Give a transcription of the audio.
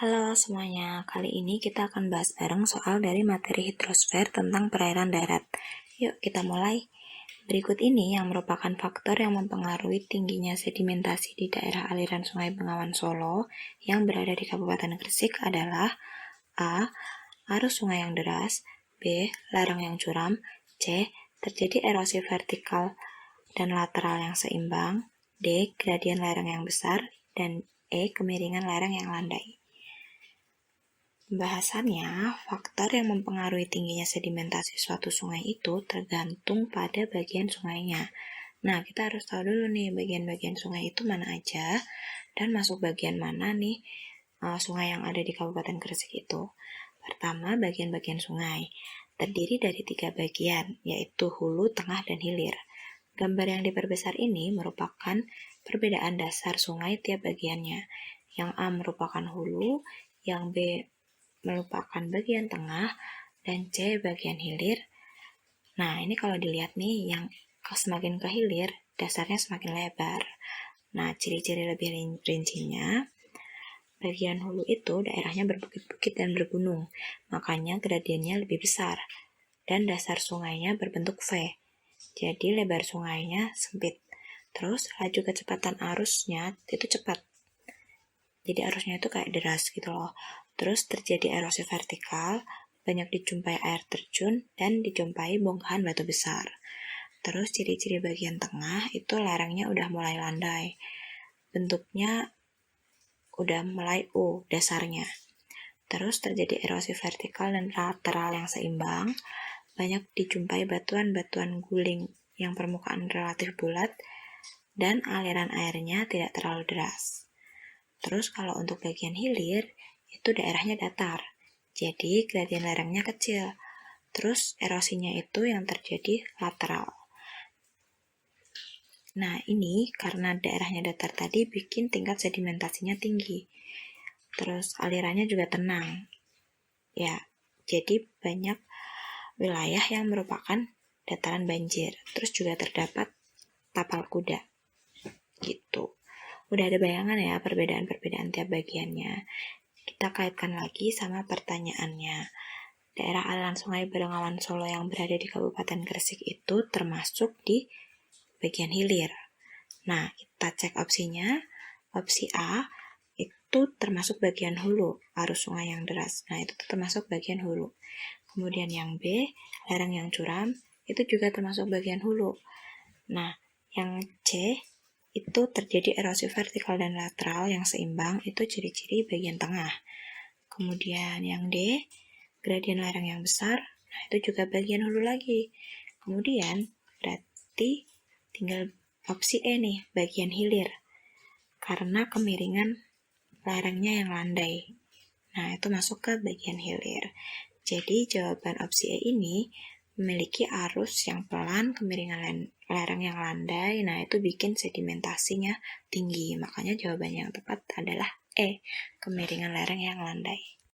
Halo semuanya, kali ini kita akan bahas bareng soal dari materi hidrosfer tentang perairan darat. Yuk kita mulai. Berikut ini yang merupakan faktor yang mempengaruhi tingginya sedimentasi di daerah aliran Sungai Bengawan Solo yang berada di Kabupaten Gresik adalah A. Arus sungai yang deras, B. Lereng yang curam, C. Terjadi erosi vertikal dan lateral yang seimbang, D. Gradien lereng yang besar, dan E. Kemiringan lereng yang landai. Pembahasannya, faktor yang mempengaruhi tingginya sedimentasi suatu sungai itu tergantung pada bagian sungainya. Nah, kita harus tahu dulu nih bagian-bagian sungai itu mana aja dan masuk bagian mana nih sungai yang ada di Kabupaten Gresik itu. Pertama, bagian-bagian sungai. Terdiri dari 3 bagian, yaitu hulu, tengah, dan hilir. Gambar yang diperbesar ini merupakan perbedaan dasar sungai tiap bagiannya. Yang A merupakan hulu, yang B merupakan bagian tengah, dan C bagian hilir. Nah, ini kalau dilihat nih, yang semakin ke hilir, dasarnya semakin lebar. Nah, ciri-ciri lebih rincinya, bagian hulu itu daerahnya berbukit-bukit dan bergunung, makanya gradiennya lebih besar, dan dasar sungainya berbentuk V. Jadi lebar sungainya sempit. Terus laju kecepatan arusnya itu cepat. Jadi arusnya itu kayak deras gitu loh. Terus terjadi erosi vertikal, banyak dijumpai air terjun dan dijumpai bongkahan batu besar. Terus ciri-ciri bagian tengah itu lerengnya udah mulai landai. Bentuknya udah mulai U dasarnya. Terus terjadi erosi vertikal dan lateral yang seimbang, banyak dijumpai batuan-batuan guling yang permukaan relatif bulat dan aliran airnya tidak terlalu deras. Terus kalau untuk bagian hilir, itu daerahnya datar, jadi gradien lerengnya kecil. Terus erosinya itu yang terjadi lateral. Nah ini karena daerahnya datar tadi bikin tingkat sedimentasinya tinggi. Terus alirannya juga tenang. Ya, jadi banyak wilayah yang merupakan dataran banjir. Terus juga terdapat tapal kuda. Gitu. Udah ada bayangan ya perbedaan-perbedaan tiap bagiannya. Kita kaitkan lagi sama pertanyaannya. Daerah aliran Sungai Bengawan Solo yang berada di Kabupaten Gresik itu termasuk di bagian hilir. Nah, kita cek opsinya. Opsi A itu termasuk bagian hulu, arus sungai yang deras. Nah, itu termasuk bagian hulu. Kemudian yang B, lereng yang curam, itu juga termasuk bagian hulu. Nah, yang C itu terjadi erosi vertikal dan lateral yang seimbang, itu ciri-ciri bagian tengah. Kemudian yang D, gradien lereng yang besar, nah itu juga bagian hulu lagi. Kemudian berarti tinggal opsi E nih, bagian hilir. Karena kemiringan lerengnya yang landai. Nah, itu masuk ke bagian hilir. Jadi jawaban opsi E ini memiliki arus yang pelan, kemiringan lereng yang landai. Nah, itu bikin sedimentasinya tinggi. Makanya jawaban yang tepat adalah E, kemiringan lereng yang landai.